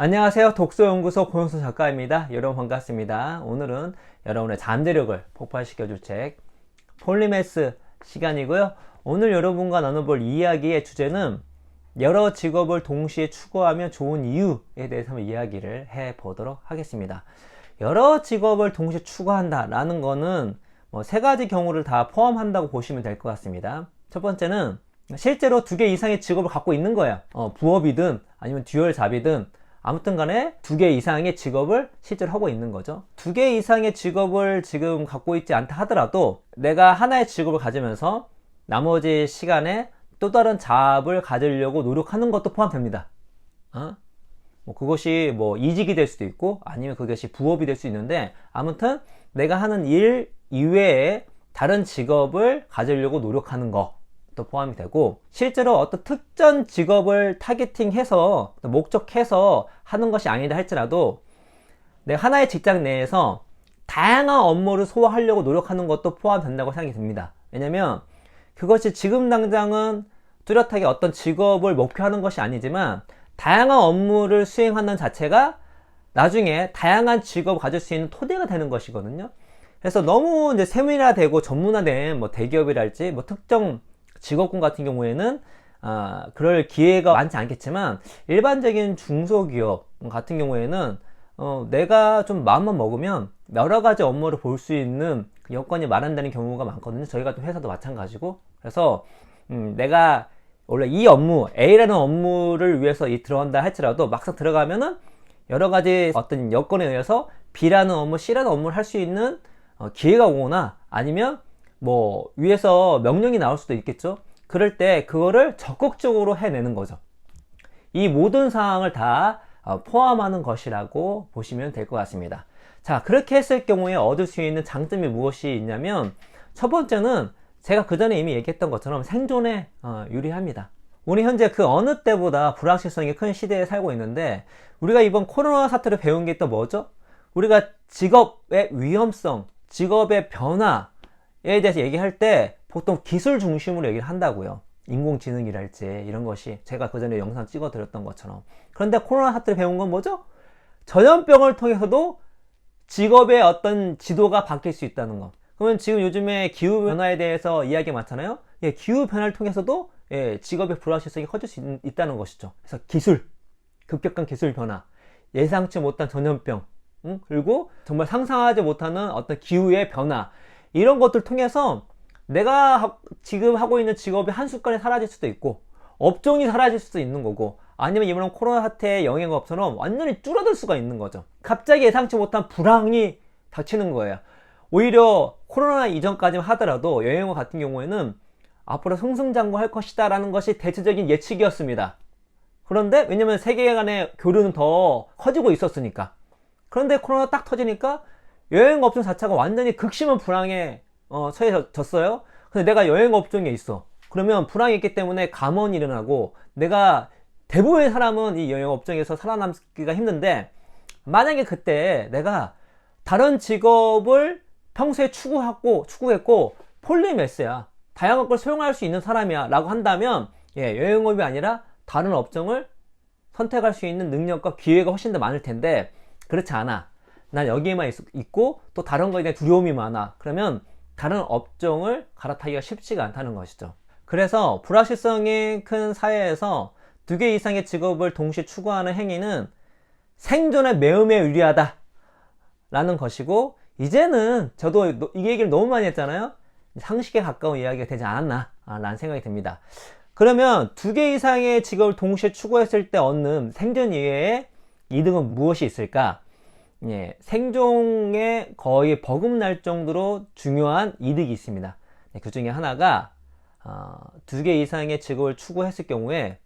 안녕하세요. 독서연구소 고영수 작가입니다. 여러분 반갑습니다. 오늘은 여러분의 잠재력을 폭발시켜줄 책 폴리메스 시간이고요. 오늘 여러분과 나눠볼 이야기의 주제는 여러 직업을 동시에 추구하면 좋은 이유에 대해서 한번 이야기를 해보도록 하겠습니다. 여러 직업을 동시에 추구한다 라는 거는 세 가지 경우를 다 포함한다고 보시면 될 것 같습니다. 첫 번째는 실제로 2개 이상의 직업을 갖고 있는 거예요. 부업이든 아니면 듀얼 잡이든 아무튼 간에 2개 이상의 직업을 실제로 하고 있는 거죠. 2개 이상의 직업을 지금 갖고 있지 않다 하더라도 내가 하나의 직업을 가지면서 나머지 시간에 또 다른 잡을 가지려고 노력하는 것도 포함됩니다. 그것이 이직이 될 수도 있고 아니면 그것이 부업이 될 수 있는데, 아무튼 내가 하는 일 이외에 다른 직업을 가지려고 노력하는 것도 포함이 되고, 실제로 어떤 특정 직업을 타겟팅해서 목적해서 하는 것이 아니다 할지라도 내가 하나의 직장 내에서 다양한 업무를 소화하려고 노력하는 것도 포함된다고 생각이 듭니다. 왜냐면 그것이 지금 당장은 뚜렷하게 어떤 직업을 목표하는 것이 아니지만 다양한 업무를 수행하는 자체가 나중에 다양한 직업을 가질 수 있는 토대가 되는 것이거든요. 그래서 너무 이제 세밀화되고 전문화된 대기업이랄지 특정 직업군 같은 경우에는 그럴 기회가 많지 않겠지만, 일반적인 중소기업 같은 경우에는 내가 좀 마음만 먹으면 여러 가지 업무를 볼 수 있는 여건이 마련되는 경우가 많거든요. 저희 같은 회사도 마찬가지고. 그래서 내가 원래 이 업무, A라는 업무를 위해서 들어간다 할지라도 막상 들어가면은 여러 가지 어떤 여건에 의해서 B라는 업무, C라는 업무를 할 수 있는 기회가 오거나 아니면 위에서 명령이 나올 수도 있겠죠. 그럴 때 그거를 적극적으로 해내는 거죠. 이 모든 사항을 다 포함하는 것이라고 보시면 될 것 같습니다. 자, 그렇게 했을 경우에 얻을 수 있는 장점이 무엇이 있냐면, 첫 번째는 제가 그 전에 이미 얘기했던 것처럼 생존에 유리합니다. 우리 현재 그 어느 때보다 불확실성이 큰 시대에 살고 있는데, 우리가 이번 코로나 사태를 배운 게 또 뭐죠? 우리가 직업의 위험성, 직업의 변화에 대해서 얘기할 때 보통 기술 중심으로 얘기를 한다고요. 인공지능이랄지 이런 것이, 제가 그 전에 영상 찍어 드렸던 것처럼. 그런데 코로나 사태를 배운 건 뭐죠? 전염병을 통해서도 직업의 어떤 지도가 바뀔 수 있다는 것. 그러면 지금 요즘에 기후변화에 대해서 이야기 많잖아요. 기후변화를 통해서도 직업의 불확실성이 커질 수 있다는 것이죠. 그래서 기술, 급격한 기술 변화, 예상치 못한 전염병, 그리고 정말 상상하지 못하는 어떤 기후의 변화, 이런 것들 통해서 내가 지금 하고 있는 직업이 한순간에 사라질 수도 있고 업종이 사라질 수도 있는 거고, 아니면 이번 코로나 사태의 영향업처럼 완전히 줄어들 수가 있는 거죠. 갑자기 예상치 못한 불황이 닥치는 거예요. 오히려 코로나 이전까지만 하더라도 여행업 같은 경우에는 앞으로 승승장구할 것이다 라는 것이 대체적인 예측이었습니다. 그런데 왜냐면 세계 간의 교류는 더 커지고 있었으니까. 그런데 코로나 딱 터지니까 여행업종 자체가 완전히 극심한 불황에 처해졌어요. 근데 내가 여행업종에 있어. 그러면 불황이 있기 때문에 감원이 일어나고, 내가 대부분의 사람은 이 여행업종에서 살아남기가 힘든데, 만약에 그때 내가 다른 직업을 평소에 추구했고 폴리메스야, 다양한 걸 소용할 수 있는 사람이야 라고 한다면 여행업이 아니라 다른 업종을 선택할 수 있는 능력과 기회가 훨씬 더 많을 텐데, 그렇지 않아. 난 여기에만 있고 또 다른 거에 대한 두려움이 많아. 그러면 다른 업종을 갈아타기가 쉽지가 않다는 것이죠. 그래서 불확실성이 큰 사회에서 2개 이상의 직업을 동시에 추구하는 행위는 생존에 매우 유리하다 라는 것이고, 이제는 저도 이 얘기를 너무 많이 했잖아요. 상식에 가까운 이야기가 되지 않았나 라는 생각이 듭니다. 그러면 2개 이상의 직업을 동시에 추구했을 때 얻는 생존 이외의 이득은 무엇이 있을까? 생존에 거의 버금날 정도로 중요한 이득이 있습니다. 그 중에 하나가 2개 이상의 직업을 추구했을 경우에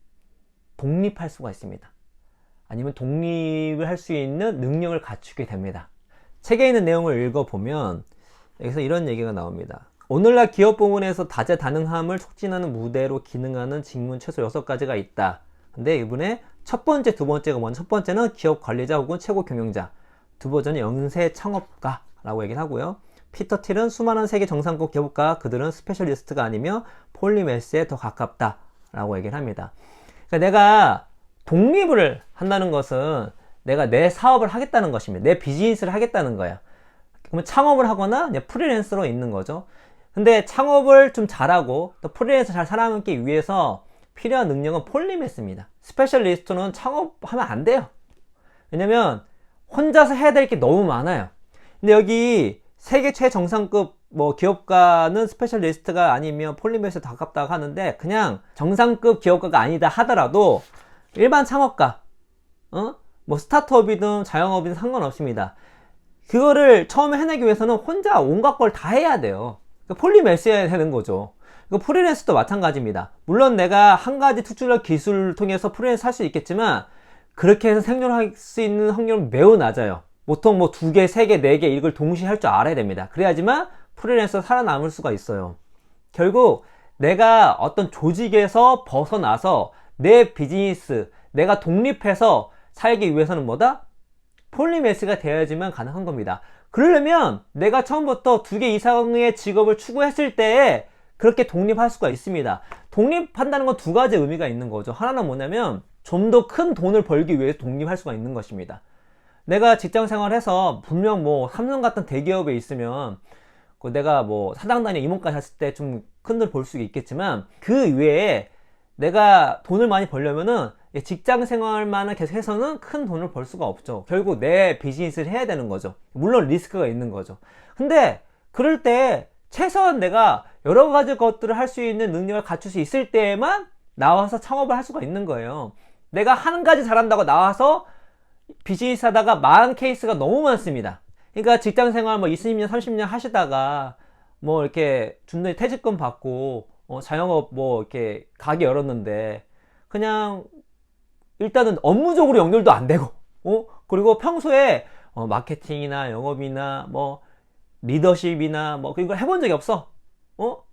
독립할 수가 있습니다. 아니면 독립을 할 수 있는 능력을 갖추게 됩니다. 책에 있는 내용을 읽어보면 여기서 이런 얘기가 나옵니다. 오늘날 기업 부문에서 다재다능함을 촉진하는 무대로 기능하는 직무 최소 6가지가 있다. 근데 이번에 첫 번째, 두 번째가 뭐냐? 첫 번째는 기업 관리자 혹은 최고 경영자, 두 번째는 영세 창업가라고 얘기를 하고요. 피터 틸은 수많은 세계 정상급 기업가, 그들은 스페셜리스트가 아니며 폴리메스에 더 가깝다 라고 얘기를 합니다. 그러니까 내가 독립을 한다는 것은 내가 내 사업을 하겠다는 것입니다. 내 비즈니스를 하겠다는 거예요. 그러면 창업을 하거나 그냥 프리랜서로 있는 거죠. 근데 창업을 좀 잘하고 또 프리랜서 잘 살아남기 위해서 필요한 능력은 폴리매스입니다. 스페셜리스트는 창업하면 안 돼요. 왜냐면 혼자서 해야 될 게 너무 많아요. 근데 여기 세계 최정상급 뭐 기업가는 스페셜리스트가 아니면 폴리매스에 가깝다고 하는데, 그냥 정상급 기업가가 아니다 하더라도 일반 창업가, 뭐 스타트업이든 자영업이든 상관없습니다. 그거를 처음에 해내기 위해서는 혼자 온갖 걸 다 해야 돼요. 그러니까 폴리매스해야 되는 거죠. 프리랜서도 마찬가지입니다. 물론 내가 한 가지 특출난 기술을 통해서 프리랜서 할 수 있겠지만, 그렇게 해서 생존할 수 있는 확률은 매우 낮아요. 보통 뭐 2개, 3개, 4개 이걸 동시에 할 줄 알아야 됩니다. 그래야지만 프리랜서 살아남을 수가 있어요. 결국 내가 어떤 조직에서 벗어나서 내 비즈니스, 내가 독립해서 살기 위해서는 뭐다? 폴리매스가 되어야지만 가능한 겁니다. 그러려면 내가 처음부터 2개 이상의 직업을 추구했을 때에 그렇게 독립할 수가 있습니다. 독립한다는 건 2가지 의미가 있는 거죠. 하나는 뭐냐면 좀 더 큰 돈을 벌기 위해 독립할 수가 있는 것입니다. 내가 직장 생활해서 분명 뭐 삼성 같은 대기업에 있으면 내가 뭐 사장단위 임원까지 했을 때 좀 큰 돈 벌 수 있겠지만, 그 외에 내가 돈을 많이 벌려면은 직장 생활만을 계속 해서는 큰 돈을 벌 수가 없죠. 결국 내 비즈니스를 해야 되는 거죠. 물론 리스크가 있는 거죠. 근데 그럴 때 최소한 내가 여러 가지 것들을 할 수 있는 능력을 갖출 수 있을 때에만 나와서 창업을 할 수가 있는 거예요. 내가 한 가지 잘한다고 나와서 비즈니스 하다가 망한 케이스가 너무 많습니다. 그러니까 직장 생활 뭐 20년, 30년 하시다가 뭐 이렇게 준전히 퇴직금 받고 자영업 뭐 이렇게 가게 열었는데, 그냥 일단은 업무적으로 연결도 안 되고, 그리고 평소에 마케팅이나 영업이나 뭐 리더십이나 뭐 이걸 해본 적이 없어.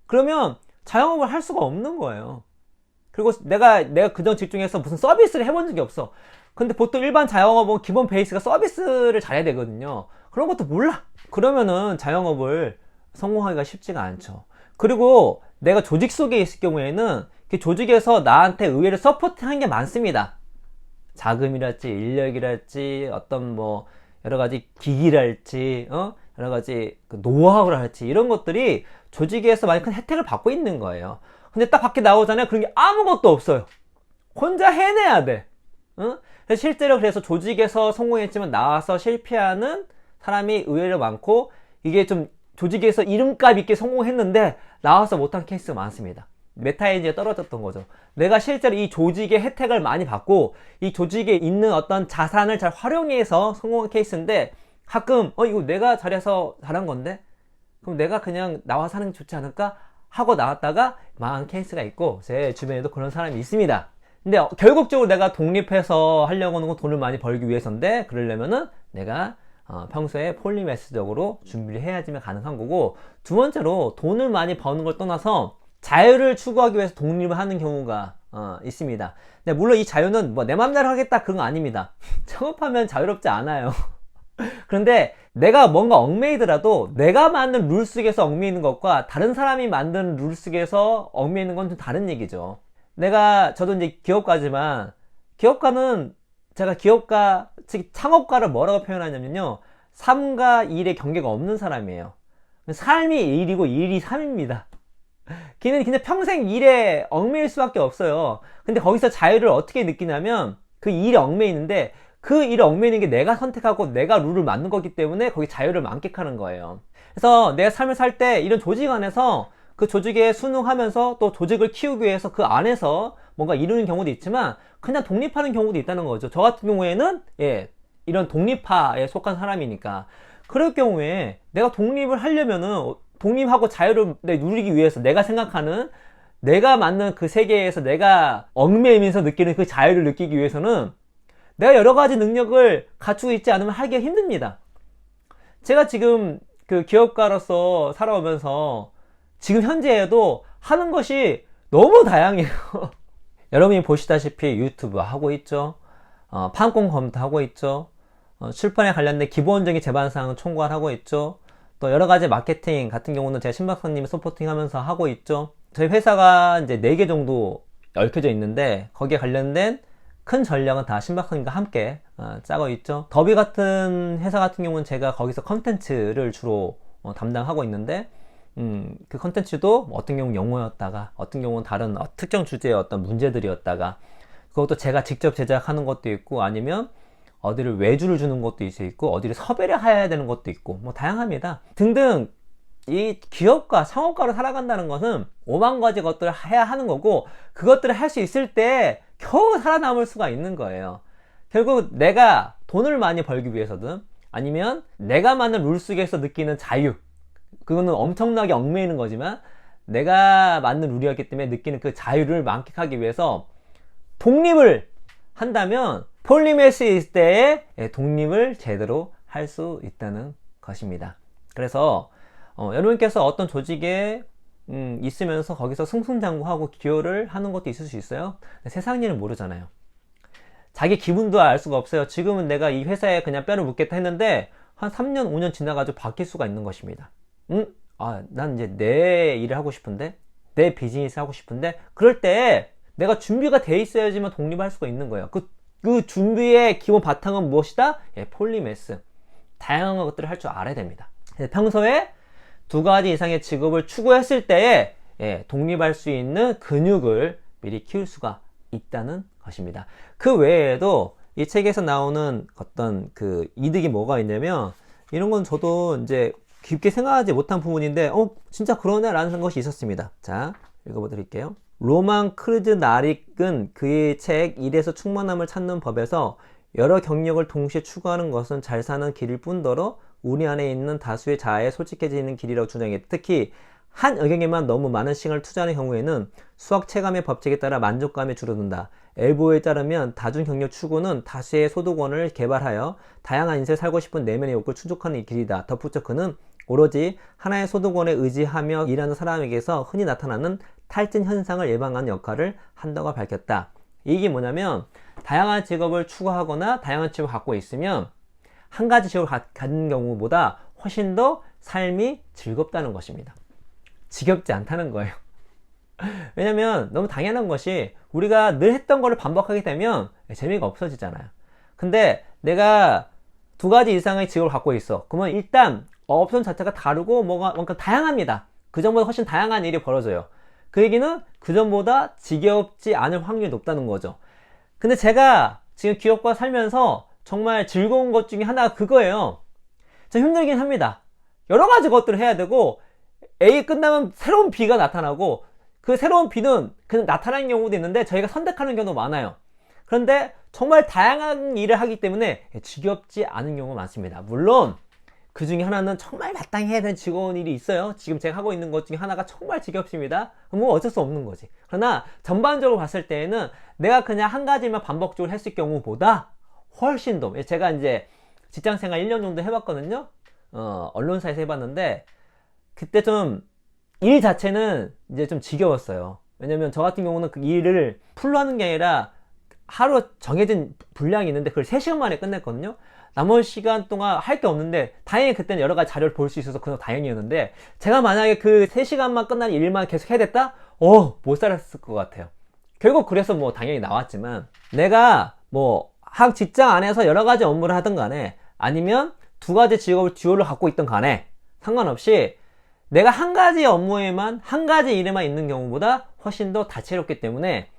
그러면 자영업을 할 수가 없는 거예요. 그리고 내가 그전 직종에서 무슨 서비스를 해본 적이 없어. 근데 보통 일반 자영업은 기본 베이스가 서비스를 잘해야 되거든요. 그런 것도 몰라. 그러면은 자영업을 성공하기가 쉽지가 않죠. 그리고 내가 조직 속에 있을 경우에는 그 조직에서 나한테 의외로 서포트하는 게 많습니다. 자금이랄지 인력이랄지 어떤 뭐 여러 가지 기기랄지 여러 가지 노하우를 할지, 이런 것들이 조직에서 많이 큰 혜택을 받고 있는 거예요. 근데 딱 밖에 나오잖아요. 그런 게 아무것도 없어요. 혼자 해내야 돼. 실제로 그래서 조직에서 성공했지만 나와서 실패하는 사람이 의외로 많고, 이게 좀 조직에서 이름값 있게 성공했는데 나와서 못한 케이스가 많습니다. 메타인지가 떨어졌던 거죠. 내가 실제로 이 조직의 혜택을 많이 받고 이 조직에 있는 어떤 자산을 잘 활용해서 성공한 케이스인데, 가끔 이거 내가 잘해서 잘한 건데 그럼 내가 그냥 나와서 하는 게 좋지 않을까 하고 나왔다가 망한 케이스가 있고, 제 주변에도 그런 사람이 있습니다. 근데 결국적으로 내가 독립해서 하려고 하는 건 돈을 많이 벌기 위해서인데, 그러려면은 내가 평소에 폴리매스적으로 준비를 해야지만 가능한 거고, 두 번째로 돈을 많이 버는 걸 떠나서 자유를 추구하기 위해서 독립을 하는 경우가 있습니다. 근데 물론 이 자유는 뭐 내 맘대로 하겠다 그런 거 아닙니다. 창업하면 자유롭지 않아요. 그런데 내가 뭔가 얽매이더라도 내가 만든 룰 속에서 얽매이는 것과 다른 사람이 만든 룰 속에서 얽매이는 건 좀 다른 얘기죠. 저도 이제 기업가지만, 기업가는 제가 기업가, 즉 창업가를 뭐라고 표현하냐면요, 삶과 일의 경계가 없는 사람이에요. 삶이 일이고 일이 삶입니다. 걔는 그냥 평생 일에 얽매일 수밖에 없어요. 근데 거기서 자유를 어떻게 느끼냐면, 그 일에 얽매이는데 그 일에 얽매이는 게 내가 선택하고 내가 룰을 만든 거기 때문에 거기 자유를 만끽하는 거예요. 그래서 내 삶을 살 때 이런 조직 안에서 그 조직에 순응하면서 또 조직을 키우기 위해서 그 안에서 뭔가 이루는 경우도 있지만, 그냥 독립하는 경우도 있다는 거죠. 저 같은 경우에는 이런 독립파에 속한 사람이니까, 그럴 경우에 내가 독립을 하려면은 독립하고 자유를 누리기 위해서 내가 생각하는, 내가 만든 그 세계에서 내가 얽매이면서 느끼는 그 자유를 느끼기 위해서는 내가 여러 가지 능력을 갖추고 있지 않으면 하기가 힘듭니다. 제가 지금 그 기업가로서 살아오면서 지금 현재에도 하는 것이 너무 다양해요. 여러분이 보시다시피 유튜브 하고 있죠. 판권 검토 하고 있죠. 출판에 관련된 기본적인 제반사항 총괄하고 있죠. 또 여러 가지 마케팅 같은 경우는 제가 신박사님이 서포팅 하면서 하고 있죠. 저희 회사가 이제 4개 정도 얽혀져 있는데, 거기에 관련된 큰 전략은 다 신박함과 함께 짜고 있죠. 더비 같은 회사 같은 경우는 제가 거기서 컨텐츠를 주로 담당하고 있는데 그 컨텐츠도 어떤 경우는 영어였다가 어떤 경우는 다른 특정 주제의 어떤 문제들이었다가 그것도 제가 직접 제작하는 것도 있고 아니면 어디를 외주를 주는 것도 있고 어디를 섭외를 해야 되는 것도 있고 뭐 다양합니다. 등등 이 기업가 창업가로 살아간다는 것은 5만 가지 것들을 해야 하는 거고 그것들을 할 수 있을 때 겨우 살아남을 수가 있는 거예요. 결국 내가 돈을 많이 벌기 위해서든 아니면 내가 만든 룰 속에서 느끼는 자유, 그거는 엄청나게 얽매이는 거지만 내가 만든 룰이었기 때문에 느끼는 그 자유를 만끽하기 위해서 독립을 한다면 폴리메스 있을 때에 독립을 제대로 할 수 있다는 것입니다. 그래서 여러분께서 어떤 조직에 있으면서 거기서 승승장구하고 기여를 하는 것도 있을 수 있어요. 세상 일은 모르잖아요. 자기 기분도 알 수가 없어요. 지금은 내가 이 회사에 그냥 뼈를 묻겠다 했는데 한 3년 5년 지나가지고 바뀔 수가 있는 것입니다. 난 이제 내 일을 하고 싶은데 내 비즈니스 하고 싶은데 그럴 때 내가 준비가 돼 있어야지만 독립할 수가 있는 거예요. 그 준비의 기본 바탕은 무엇이다? 폴리메스. 다양한 것들을 할 줄 알아야 됩니다. 평소에 2가지 이상의 직업을 추구했을 때에 독립할 수 있는 근육을 미리 키울 수가 있다는 것입니다. 그 외에도 이 책에서 나오는 어떤 그 이득이 뭐가 있냐면 이런 건 저도 이제 깊게 생각하지 못한 부분인데 진짜 그러네 라는 것이 있었습니다. 자, 읽어드릴게요. 로만 크르즈나릭은 그의 책 일에서 충만함을 찾는 법에서 여러 경력을 동시에 추구하는 것은 잘 사는 길일 뿐더러 우리 안에 있는 다수의 자아에 솔직해지는 길이라고 주장해. 특히 한 의견에만 너무 많은 시간을 투자하는 경우에는 수학 체감의 법칙에 따라 만족감이 줄어든다. 엘보에 따르면 다중 경력 추구는 다수의 소득원을 개발하여 다양한 인생을 살고 싶은 내면의 욕구를 충족하는 길이다. 덧붙여 그는 오로지 하나의 소득원에 의지하며 일하는 사람에게서 흔히 나타나는 탈진 현상을 예방하는 역할을 한다고 밝혔다. 이게 뭐냐면 다양한 직업을 추구하거나 다양한 직업을 갖고 있으면 한 가지 직업을 갖는 경우보다 훨씬 더 삶이 즐겁다는 것입니다. 지겹지 않다는 거예요. 왜냐면 너무 당연한 것이 우리가 늘 했던 거를 반복하게 되면 재미가 없어지잖아요. 근데 내가 2가지 이상의 직업을 갖고 있어. 그러면 일단 옵션 자체가 다르고 뭔가 다양합니다. 그 전보다 훨씬 다양한 일이 벌어져요. 그 얘기는 그 전보다 지겹지 않을 확률이 높다는 거죠. 근데 제가 지금 기업과 살면서 정말 즐거운 것 중에 하나가 그거예요. 좀 힘들긴 합니다. 여러 가지 것들을 해야 되고 A 끝나면 새로운 B가 나타나고 그 새로운 B는 그냥 나타나는 경우도 있는데 저희가 선택하는 경우도 많아요. 그런데 정말 다양한 일을 하기 때문에 지겹지 않은 경우가 많습니다. 물론 그 중에 하나는 정말 마땅히 해야 되는 즐거운 일이 있어요. 지금 제가 하고 있는 것 중에 하나가 정말 지겹습니다. 뭐 어쩔 수 없는 거지. 그러나 전반적으로 봤을 때에는 내가 그냥 한 가지만 반복적으로 했을 경우보다 훨씬 더, 제가 이제 직장생활 1년 정도 해봤거든요. 언론사에서 해봤는데 그때 좀 일 자체는 이제 좀 지겨웠어요. 왜냐면 저 같은 경우는 그 일을 풀로 하는 게 아니라 하루 정해진 분량이 있는데 그걸 3시간 만에 끝냈거든요. 나머지 시간 동안 할 게 없는데 다행히 그때는 여러 가지 자료를 볼 수 있어서 그건 다행이었는데 제가 만약에 그 3시간만 끝난 일만 계속 해야 됐다? 못 살았을 것 같아요. 결국 그래서 뭐 당연히 나왔지만 내가 뭐 학 직장 안에서 여러 가지 업무를 하든 간에 아니면 2가지 직업을 듀얼을 갖고 있든 간에 상관없이 내가 한 가지 업무에만 한 가지 일에만 있는 경우보다 훨씬 더 다채롭기 때문에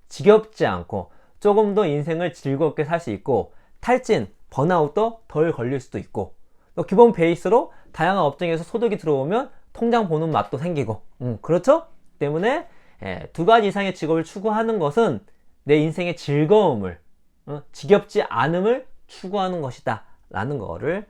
지겹지 않고 조금 더 인생을 즐겁게 살 수 있고 탈진, 번아웃도 덜 걸릴 수도 있고 또 기본 베이스로 다양한 업종에서 소득이 들어오면 통장 보는 맛도 생기고 그렇죠? 때문에 2가지 이상의 직업을 추구하는 것은 내 인생의 즐거움을 지겹지 않음을 추구하는 것이다 라는 거를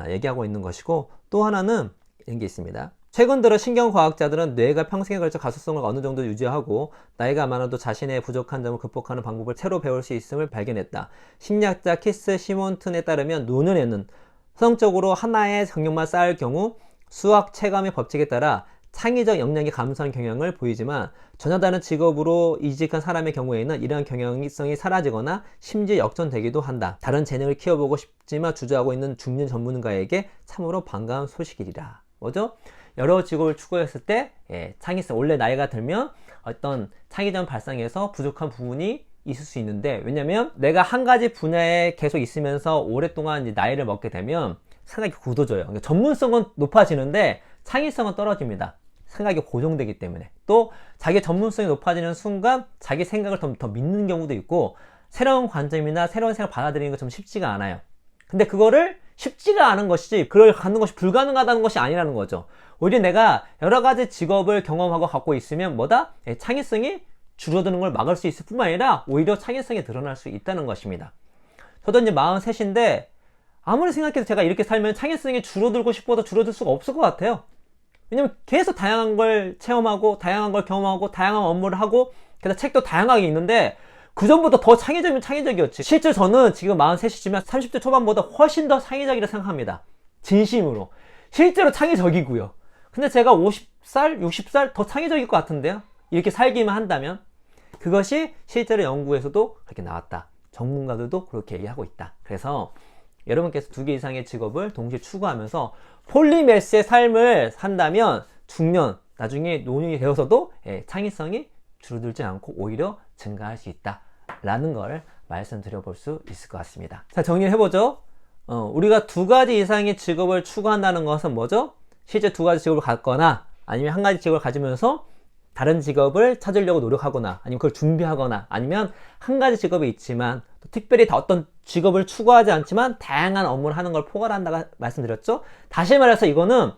얘기하고 있는 것이고 또 하나는 이런 게 있습니다. 최근 들어 신경과학자들은 뇌가 평생에 걸쳐 가소성을 어느 정도 유지하고 나이가 많아도 자신의 부족한 점을 극복하는 방법을 새로 배울 수 있음을 발견했다. 심리학자 키스 시몬튼에 따르면 노년에는 성적으로 하나의 경력만 쌓을 경우 수학 체감의 법칙에 따라 창의적 역량이 감소하는 경향을 보이지만 전혀 다른 직업으로 이직한 사람의 경우에는 이러한 경향성이 사라지거나 심지어 역전되기도 한다. 다른 재능을 키워보고 싶지만 주저하고 있는 중년 전문가에게 참으로 반가운 소식이리라. 뭐죠? 여러 직업을 추구했을 때 창의성, 원래 나이가 들면 어떤 창의적 발상에서 부족한 부분이 있을 수 있는데, 왜냐면 내가 한 가지 분야에 계속 있으면서 오랫동안 이제 나이를 먹게 되면 생각이 굳어져요. 그러니까 전문성은 높아지는데 창의성은 떨어집니다. 생각이 고정되기 때문에. 또 자기 전문성이 높아지는 순간 자기 생각을 더 믿는 경우도 있고, 새로운 관점이나 새로운 생각을 받아들이는 게 좀 쉽지가 않아요. 근데 그거를 쉽지가 않은 것이지 그걸 갖는 것이 불가능하다는 것이 아니라는 거죠. 오히려 내가 여러 가지 직업을 경험하고 갖고 있으면 뭐다? 창의성이 줄어드는 걸 막을 수 있을 뿐만 아니라 오히려 창의성이 드러날 수 있다는 것입니다. 저도 이제 43인데 아무리 생각해도 제가 이렇게 살면 창의성이 줄어들고 싶어도 줄어들 수가 없을 것 같아요. 왜냐면 계속 다양한 걸 체험하고 다양한 걸 경험하고 다양한 업무를 하고, 게다가 책도 다양하게 있는데 그 전보다 더 창의적이면 창의적이었지. 실제 저는 지금 43이지만 30대 초반보다 훨씬 더 창의적이라 생각합니다. 진심으로. 실제로 창의적이고요. 근데 제가 50살, 60살 더 창의적일 것 같은데요. 이렇게 살기만 한다면. 그것이 실제로 연구에서도 그렇게 나왔다. 전문가들도 그렇게 얘기하고 있다. 그래서 여러분께서 2개 이상의 직업을 동시에 추구하면서 폴리매스의 삶을 산다면 중년, 나중에 노년이 되어서도 창의성이 줄어들지 않고 오히려 증가할 수 있다 라는 걸 말씀드려 볼 수 있을 것 같습니다. 자, 정리를 해보죠. 우리가 2가지 이상의 직업을 추구한다는 것은 뭐죠? 실제 2가지 직업을 갖거나 아니면 1가지 직업을 가지면서 다른 직업을 찾으려고 노력하거나 아니면 그걸 준비하거나 아니면 1가지 직업이 있지만 또 특별히 어떤 직업을 추구하지 않지만 다양한 업무를 하는 걸 포괄한다고 말씀드렸죠. 다시 말해서 이거는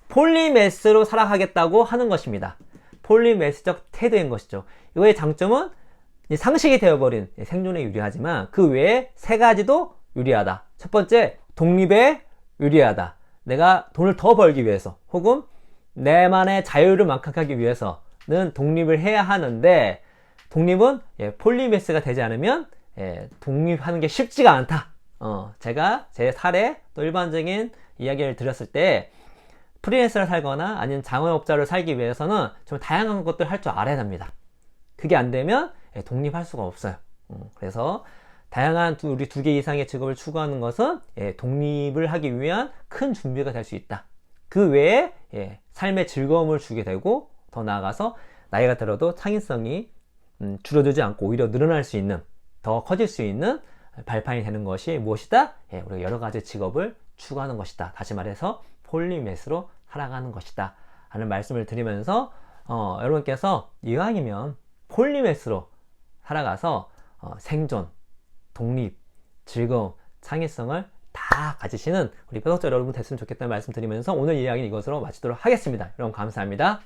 폴리매스로 살아가겠다고 하는 것입니다. 폴리매스적 태도인 것이죠. 이거의 장점은 상식이 되어버린 생존에 유리하지만 그 외에 3가지도 유리하다. 첫 번째, 독립에 유리하다. 내가 돈을 더 벌기 위해서 혹은 내만의 자유를 만끽하기 위해서는 독립을 해야 하는데, 독립은 폴리매스가 되지 않으면 독립하는 게 쉽지가 않다. 제가 제 사례 또 일반적인 이야기를 드렸을 때 프리랜서를 살거나 아니면 자영업자를 살기 위해서는 좀 다양한 것들을 할 줄 알아야 합니다. 그게 안 되면 독립할 수가 없어요. 그래서 다양한 우리 2개 이상의 직업을 추구하는 것은 독립을 하기 위한 큰 준비가 될 수 있다. 그 외에 삶의 즐거움을 주게 되고 더 나아가서 나이가 들어도 창의성이 줄어들지 않고 오히려 늘어날 수 있는, 더 커질 수 있는 발판이 되는 것이 무엇이다? 우리가 여러 가지 직업을 추구하는 것이다. 다시 말해서 폴리매스로 살아가는 것이다 하는 말씀을 드리면서 여러분께서 이왕이면 폴리매스로 살아가서 생존, 독립, 즐거움, 창의성을 다 가지시는 우리 뼈덕자 여러분 됐으면 좋겠다는 말씀 드리면서 오늘 이야기는 이것으로 마치도록 하겠습니다. 여러분 감사합니다.